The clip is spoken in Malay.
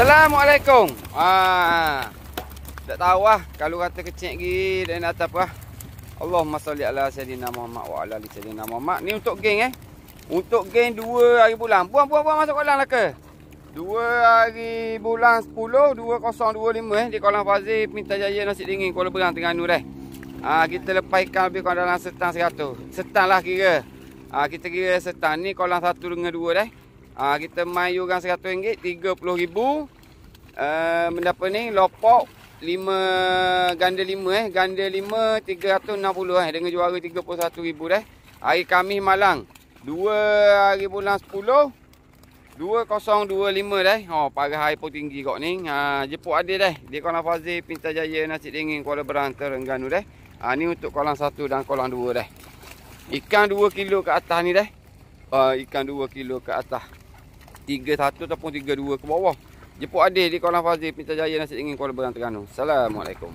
Assalamualaikum. Tak tahu lah kalau kata kecil lagi dan atas apa. Allahumma salli ala sayyidina Muhammad wa ala ali sayyidina Muhammad. Ni untuk geng Untuk geng 2 hari bulan. Buang masuk kolam lah ke? 2 hari bulan 10 2025 di kolam Fazil Pintarjaya Nasi Dingin Kuala Berang Terengganu dah. Kita lepas ikan lebih kurang dalam setang 100. Setang lah kira. Kita kira setang ni kolam 1 dengan 2 dah. Kita main yuran RM100, 30,000. Mendapat ni lopok 5 ganda 5 ganda 5 360 dengan juara 31,000 dah. Hari Khamis Malang 2 hari bulan 10 2025 dah. Parah air pun tinggi kok ni. Jemput adik dah di kolam Fazil Pintarjaya Nasi Dingin Kuala Berang Terengganu dah. Ni untuk kolam 1 dan kolam 2 dah. Ikan 2 kilo ke atas ni dah. Ikan 2 kilo ke atas. 31 ataupun 32 ke bawah. Jemput adik di kolam Fazil Pintarjaya Nasi Dingin Kuala Berang Terengganu. Assalamualaikum.